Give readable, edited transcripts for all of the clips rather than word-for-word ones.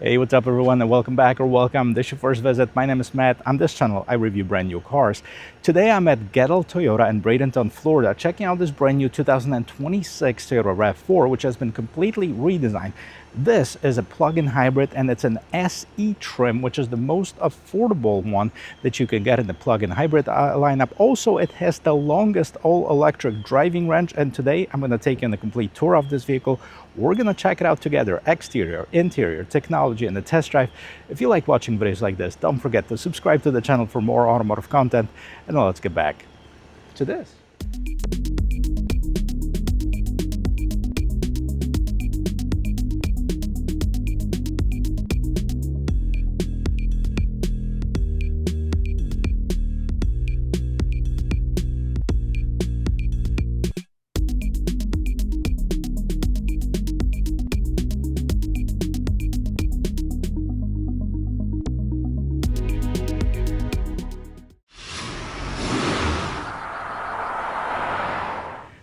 Hey, what's up everyone, and welcome back or welcome. This is your first visit. My name is Matt. On this channel, I review brand new cars. Today I'm at Gettel Toyota in Bradenton, Florida, checking out this brand new 2026 Toyota RAV4, which has been completely redesigned. This is a plug-in hybrid and it's an SE trim, which is the most affordable one that you can get in the plug-in hybrid lineup. Also, it has the longest all-electric driving range, and today I'm going to take you on a complete tour of this vehicle. We're going to check it out together, exterior, interior, technology, and the test drive. If you like watching videos like this, don't forget to subscribe to the channel for more automotive content. And now let's get back to this.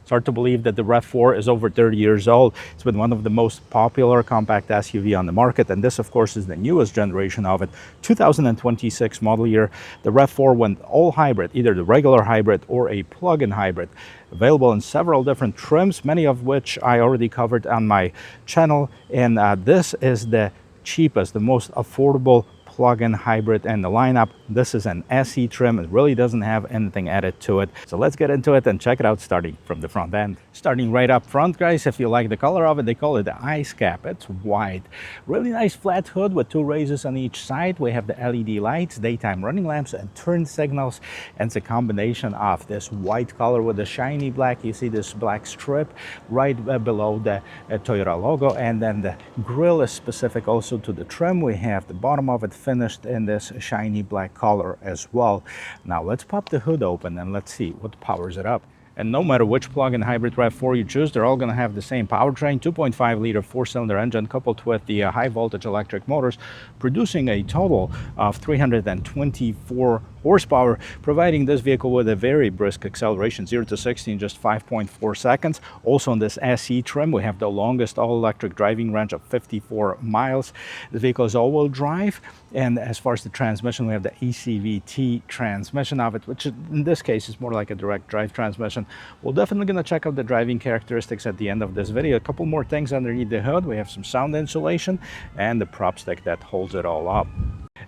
It's hard to believe that the RAV4 is over 30 years old. It's been one of the most popular compact SUV on the market, and this, of course, is the newest generation of it. 2026 model year. The RAV4 went all hybrid, either the regular hybrid or a plug-in hybrid. Available in several different trims, many of which I already covered on my channel, and this is the cheapest, the most affordable plug-in hybrid in the lineup. This is an SE trim. It really doesn't have anything added to it. So let's get into it and check it out, starting from the front end. Starting right up front, guys, if you like the color of it, they call it the ice cap. It's white. Really nice flat hood with two raises on each side. We have the LED lights, daytime running lamps, and turn signals. And it's a combination of this white color with the shiny black. You see this black strip right below the Toyota logo. And then the grille is specific also to the trim. We have the bottom of it finished in this shiny black color as well. Now let's pop the hood open and let's see what powers it up. And no matter which plug-in hybrid RAV4 you choose, they're all going to have the same powertrain, 2.5-liter four-cylinder engine coupled with the high-voltage electric motors, producing a total of 324 horsepower, providing this vehicle with a very brisk acceleration, 0 to 60 in just 5.4 seconds. Also on this SE trim, we have the longest all-electric driving range of 54 miles. The vehicle is all-wheel drive, and as far as the transmission, we have the ECVT transmission of it, which in this case is more like a direct drive transmission. We're definitely going to check out the driving characteristics at the end of this video. A couple more things underneath the hood. We have some sound insulation and the prop stick that holds it all up.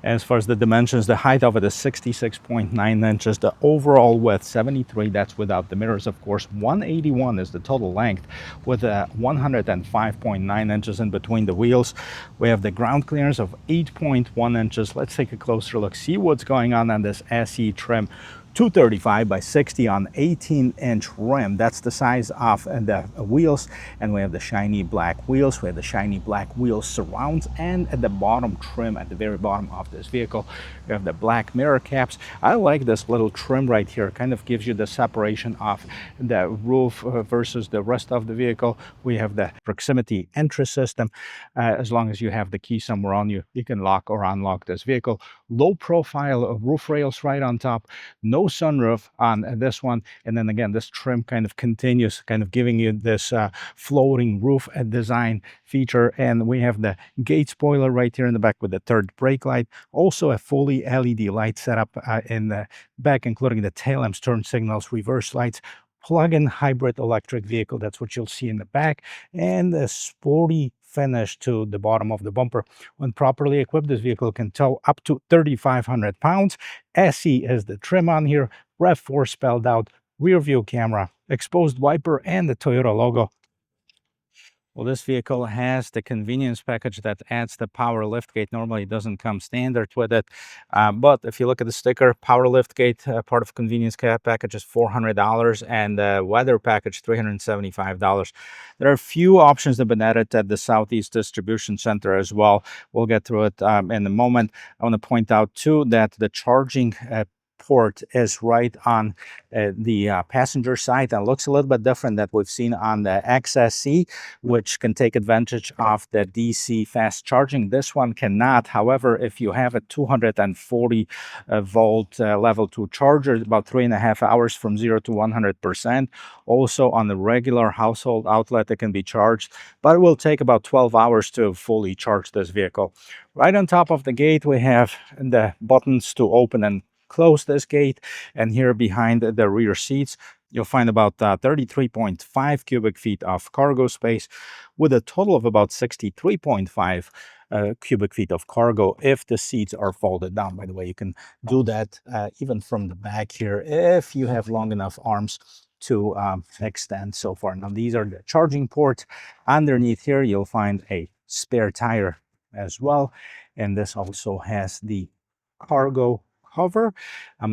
As far as the dimensions, the height of it is 66.9 inches. The overall width, 73. That's without the mirrors, of course. 181 is the total length, with 105.9 inches in between the wheels. We have the ground clearance of 8.1 inches. Let's take a closer look, see what's going on this SE trim. 235 by 60 on 18-inch rim. That's the size of the wheels. And we have the shiny black wheels. We have the shiny black wheel surrounds, and at the bottom trim, at the very bottom of this vehicle, we have the black mirror caps. I like this little trim right here. It kind of gives you the separation of the roof versus the rest of the vehicle. We have the proximity entry system. As long as you have the key somewhere on you, you can lock or unlock this vehicle. Low profile roof rails right on top. No sunroof on this one, and then again this trim kind of continues, kind of giving you this floating roof design feature. And we have the gate spoiler right here in the back with the third brake light. Also a fully LED light setup in the back, including the tail lamps, turn signals, reverse lights. Plug-in hybrid electric vehicle, that's what you'll see in the back, and a sporty finish to the bottom of the bumper. When properly equipped, this vehicle can tow up to 3,500 pounds. SE is the trim on here, RAV4 spelled out, rear view camera, exposed wiper, and the Toyota logo. Well, this vehicle has the convenience package that adds the power liftgate. Normally it doesn't come standard with it, but if you look at the sticker, power liftgate, part of convenience package is $400, and the weather package $375. There are a few options that have been added at the Southeast Distribution Center as well. We'll get through it in a moment. I want to point out too that the charging port is right on the passenger side, and looks a little bit different that we've seen on the XSE, which can take advantage of the DC fast charging. This one cannot. However, if you have a 240 volt level 2 charger, about 3.5 hours from 0 to 100%. Also on the regular household outlet, it can be charged, but it will take about 12 hours to fully charge this vehicle. Right on top of the gate, we have the buttons to open and close this gate, and here behind the rear seats you'll find about 33.5 cubic feet of cargo space, with a total of about 63.5 cubic feet of cargo if the seats are folded down. By the way, you can do that even from the back here if you have long enough arms to extend so far. Now these are the charging ports. Underneath here you'll find a spare tire as well, and this also has the cargo cover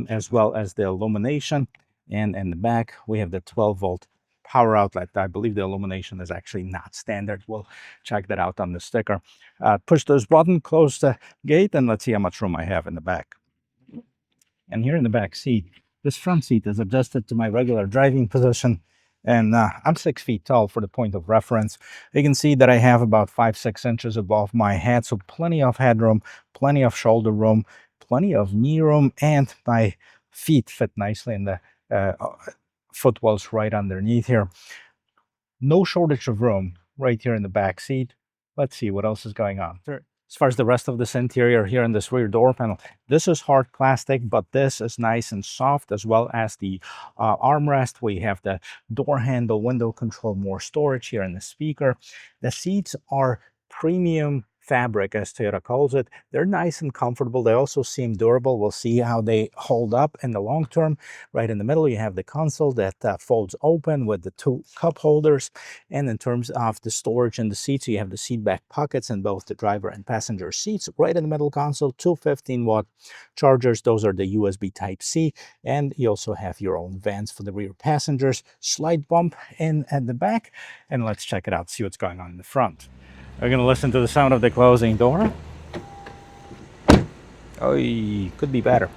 as well as the illumination. And in the back we have the 12 volt power outlet. I believe the illumination is actually not standard. We'll check that out on the sticker. Push this button, close the gate, and let's see how much room I have in the back. And here in the back seat, this front seat is adjusted to my regular driving position, and I'm 6 feet tall for the point of reference. You can see that I have about 5-6 inches above my head, so plenty of headroom, plenty of shoulder room, plenty of knee room, and my feet fit nicely in the footwells right underneath here. No shortage of room right here in the back seat. Let's see what else is going on. As far as the rest of this interior here in this rear door panel, this is hard plastic, but this is nice and soft, as well as the armrest. We have the door handle, window control, more storage here in the speaker. The seats are premium fabric, as Toyota calls it. They're nice and comfortable. They also seem durable. We'll see how they hold up in the long term. Right in the middle, you have the console that folds open with the 2 cup holders. And in terms of the storage in the seats, you have the seat back pockets in both the driver and passenger seats. Right in the middle console, 2 15-watt chargers. Those are the USB Type-C. And you also have your own vents for the rear passengers. Slight bump in at the back. And let's check it out, see what's going on in the front. We're going to listen to the sound of the closing door. Oh, could be better.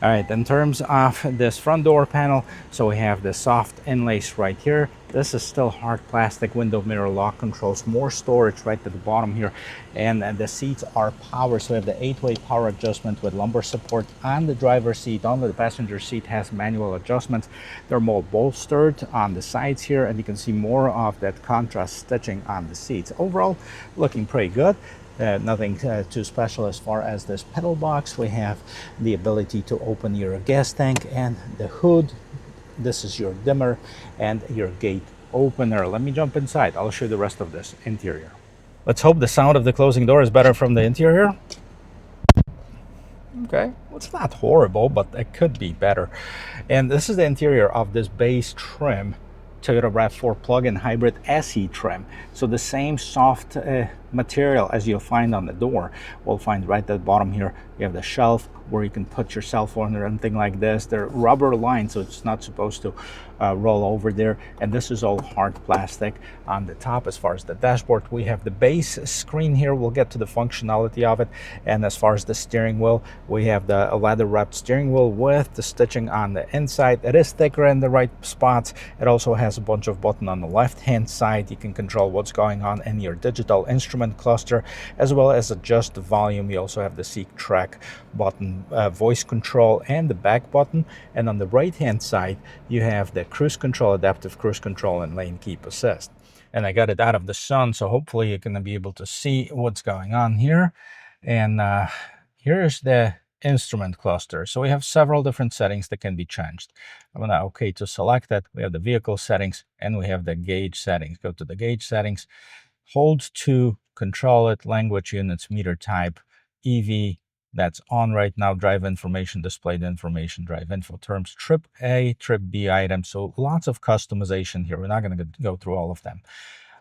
All right, in terms of this front door panel, so we have the soft inlays right here. This is still hard plastic, window mirror lock controls, more storage right at the bottom here. And the seats are power, so we have the 8-way power adjustment with lumbar support on the driver's seat. On the passenger seat has manual adjustments. They're more bolstered on the sides here, and you can see more of that contrast stitching on the seats. Overall, looking pretty good. Nothing too special as far as this pedal box. We have the ability to open your gas tank and the hood. This is your dimmer and your gate opener. Let me jump inside. I'll show you the rest of this interior. Let's hope the sound of the closing door is better from the interior. Okay, well, it's not horrible, but it could be better. And this is the interior of this base trim Toyota RAV4 plug-in hybrid SE trim. So the same soft material as you'll find on the door, we'll find right at the bottom here. You have the shelf where you can put your cell phone or anything like this. They're rubber lined, so it's not supposed to roll over there. And this is all hard plastic on the top. As far as the dashboard, we have the base screen here. We'll get to the functionality of it. And as far as the steering wheel, we have the leather wrapped steering wheel with the stitching on the inside. It is thicker in the right spots. It also has a bunch of buttons on the left hand side. You can control what's going on in your digital instrument cluster, as well as adjust the volume. You also have the seat track button, voice control, and the back button. And on the right hand side, you have the cruise control, adaptive cruise control, and lane keep assist. And I got it out of the sun, so hopefully you're going to be able to see what's going on here. And here's the instrument cluster. So we have several different settings that can be changed. I'm going to OK to select that. We have the vehicle settings and we have the gauge settings. Go to the gauge settings, hold to control it, language units, meter type, EV, that's on right now, drive information, displayed information, drive info terms, trip A, trip B items. So lots of customization here. We're not going to go through all of them.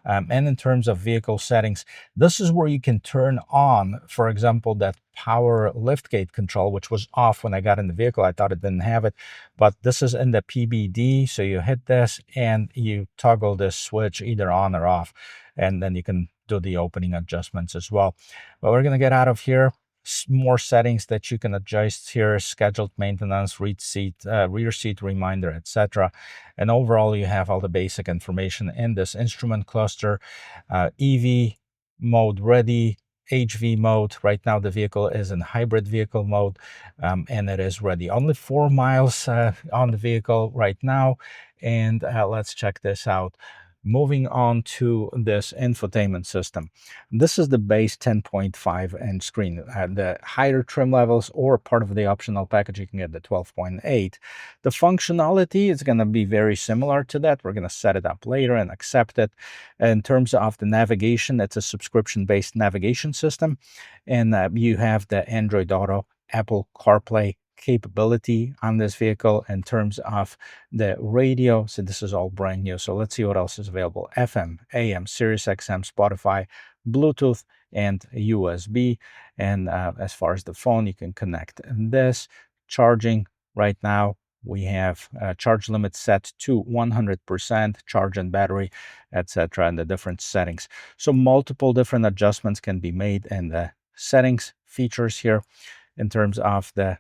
And in terms of vehicle settings, this is where you can turn on, for example, that power liftgate control, which was off when I got in the vehicle. I thought it didn't have it, but this is in the PBD. So you hit this and you toggle this switch either on or off, and then you can do the opening adjustments as well. But we're going to get out of here. more settings that you can adjust here: scheduled maintenance, rear seat reminder, etc. And overall, you have all the basic information in this instrument cluster. EV mode ready, HV mode. Right now the vehicle is in hybrid vehicle mode, and it is ready. Only 4 miles on the vehicle right now. And let's check this out. Moving on to this infotainment system. This is the base 10.5-inch screen. The higher trim levels or part of the optional package, you can get the 12.8. The functionality is going to be very similar to that. We're going to set it up later and accept it. In terms of the navigation, it's a subscription-based navigation system. And you have the Android Auto, Apple CarPlay capability on this vehicle. In terms of the radio, so this is all brand new. So let's see what else is available: FM, AM, Sirius XM, Spotify, Bluetooth, and USB. And as far as the phone, you can connect this. Charging right now, we have charge limit set to 100%, charge and battery, etc., and the different settings. So multiple different adjustments can be made in the settings features here. In terms of the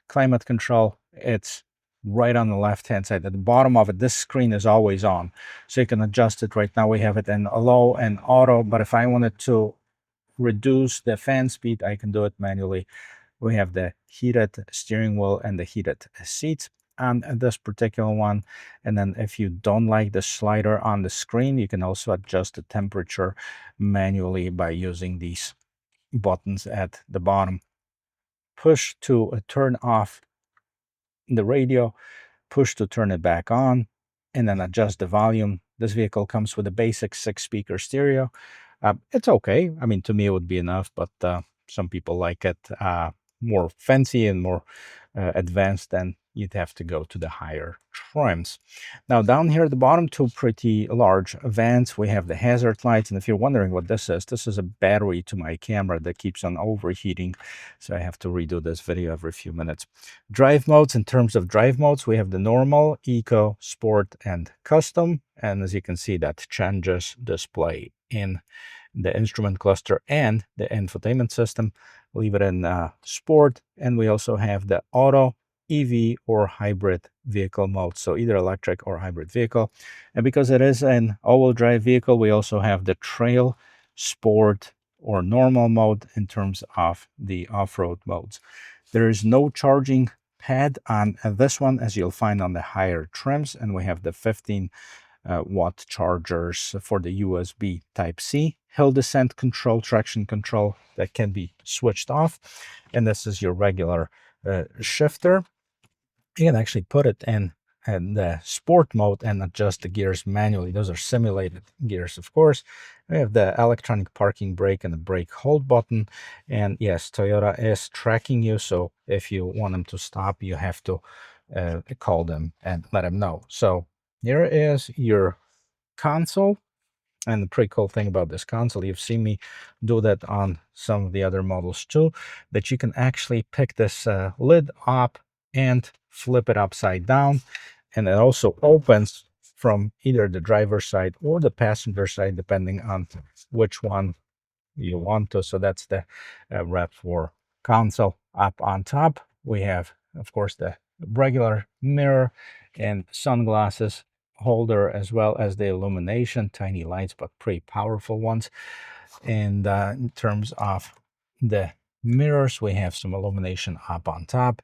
climate control, it's right on the left hand side at the bottom of it. This screen is always on, so you can adjust it. Right now we have it in low and auto, but if I wanted to reduce the fan speed, I can do it manually. We have the heated steering wheel and the heated seats on this particular one. And then if you don't like the slider on the screen, you can also adjust the temperature manually by using these buttons at the bottom. Push to turn off the radio, push to turn it back on, and then adjust the volume. This vehicle comes with a basic 6-speaker stereo. It's okay. I mean, to me, it would be enough, but some people like it more fancy and more advanced, then you'd have to go to the higher trims. Now, down here at the bottom, two pretty large vents. We have the hazard lights, and if you're wondering what this is a battery to my camera that keeps on overheating, so I have to redo this video every few minutes. Drive modes. In terms of drive modes, we have the normal, eco, sport, and custom. And as you can see, that changes display in the instrument cluster and the infotainment system. Leave it in sport. And we also have the auto, EV, or hybrid vehicle mode, so either electric or hybrid vehicle. And because it is an all-wheel drive vehicle, we also have the trail, sport, or normal mode in terms of the off-road modes. There is no charging pad on this one, as you'll find on the higher trims, and we have the 15 watt chargers for the USB Type-C, hill descent control, traction control that can be switched off, and this is your regular shifter. You can actually put it in the sport mode and adjust the gears manually. Those are simulated gears, of course. We have the electronic parking brake and the brake hold button. And yes, Toyota is tracking you, so if you want them to stop, you have to call them and let them know. So here is your console. And the pretty cool thing about this console, you've seen me do that on some of the other models too, that you can actually pick this lid up and flip it upside down. And it also opens from either the driver's side or the passenger side, depending on which one you want to. So that's the RAV4 console. Up on top, we have, of course, the regular mirror and sunglasses holder, as well as the illumination, tiny lights, but pretty powerful ones. And in terms of the mirrors, we have some illumination up on top.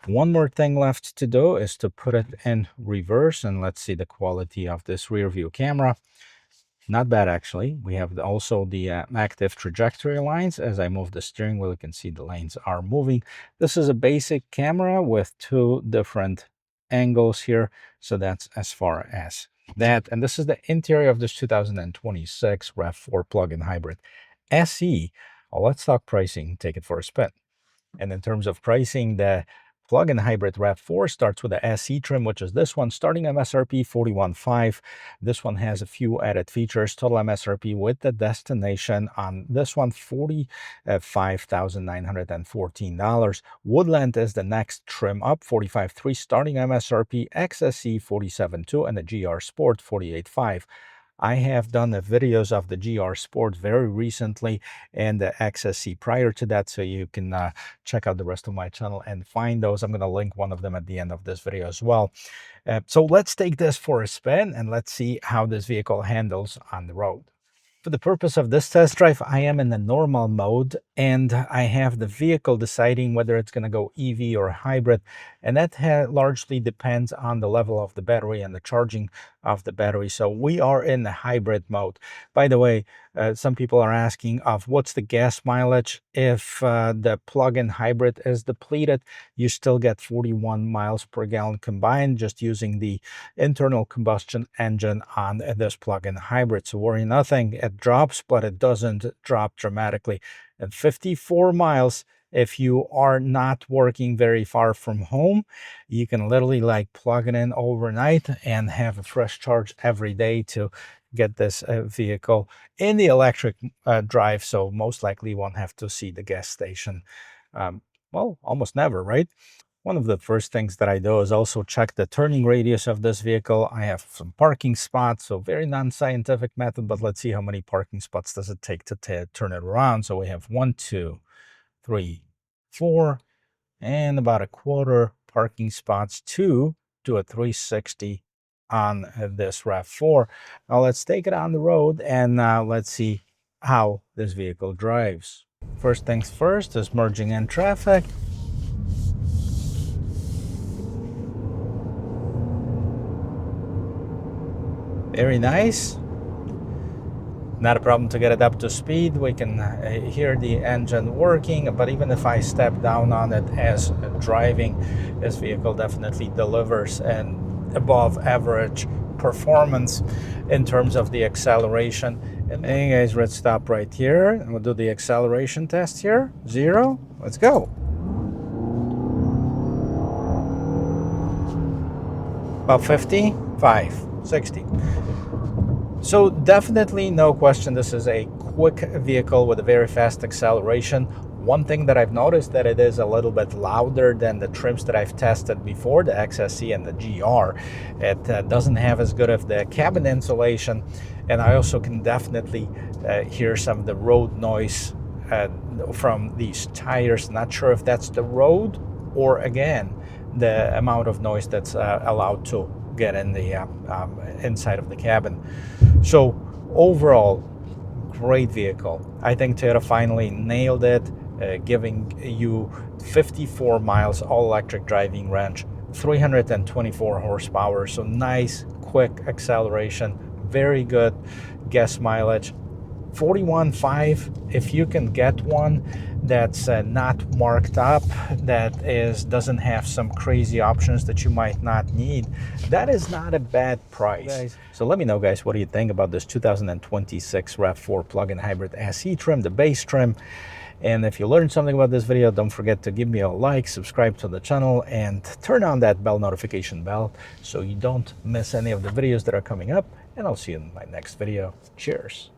One more thing left to do is to put it in reverse, and let's see the quality of this rear view camera. Not bad, actually. We have also the active trajectory lines. As I move the steering wheel, you can see the lanes are moving. This is a basic camera with two different angles here, so that's as far as that. And this is the interior of this 2026 RAV4 plug-in hybrid SE. Well, let's talk pricing, take it for a spin. And in terms of pricing, the plug-in hybrid RAV4 starts with the SE trim, which is this one, starting MSRP $41,500. This one has a few added features. Total MSRP with the destination on this one, $45,914. Woodland is the next trim up, $45,300, starting MSRP XSE $47,200, and the GR Sport $48,500. I have done the videos of the GR Sport very recently and the XSE prior to that, so you can check out the rest of my channel and find those. I'm going to link one of them at the end of this video as well. So let's take this for a spin and let's see how this vehicle handles on the road. For the purpose of this test drive, I am in the normal mode and I have the vehicle deciding whether it's going to go EV or hybrid, and that largely depends on the level of the battery and the charging of the battery. So we are in the hybrid mode. By the way, some people are asking of what's the gas mileage. If the plug-in hybrid is depleted, you still get 41 miles per gallon combined just using the internal combustion engine on this plug-in hybrid. So worry nothing, it drops, but it doesn't drop dramatically. At 54 miles, if you are not working very far from home, you can literally like plug it in overnight and have a fresh charge every day to get this vehicle in the electric drive. So most likely you won't have to see the gas station, well, almost never, right? One of the first things that I do is also check the turning radius of this vehicle. I have some parking spots, so very non-scientific method, but let's see how many parking spots does it take to turn it around. So we have 1, 2, 3, 4, and about a quarter parking spots to do a 360 on this RAV4. Now let's take it on the road and let's see how this vehicle drives. First things first is merging in traffic. Very nice. Not a problem to get it up to speed. We can hear the engine working, but even if I step down on it as driving, this vehicle definitely delivers an above average performance in terms of the acceleration. And hey guys, let's stop right here and we'll do the acceleration test here. 0, let's go. About 55, 60. So definitely no question, this is a quick vehicle with a very fast acceleration. One thing that I've noticed that it is a little bit louder than the trims that I've tested before, the XSE and the GR. It doesn't have as good of the cabin insulation, and I also can definitely hear some of the road noise from these tires. Not sure if that's the road or again the amount of noise that's allowed to get in the inside of the cabin. So overall, great vehicle. I think Toyota finally nailed it, giving you 54 miles all-electric driving range, 324 horsepower, so nice, quick acceleration, very good gas mileage. 41.5, if you can get one that's not marked up, that doesn't have some crazy options that you might not need, that is not a bad price. Guys. So let me know, guys, what do you think about this 2026 RAV4 plug-in hybrid SE trim, the base trim? And if you learned something about this video, don't forget to give me a like, subscribe to the channel, and turn on that bell notification bell so you don't miss any of the videos that are coming up. And I'll see you in my next video. Cheers.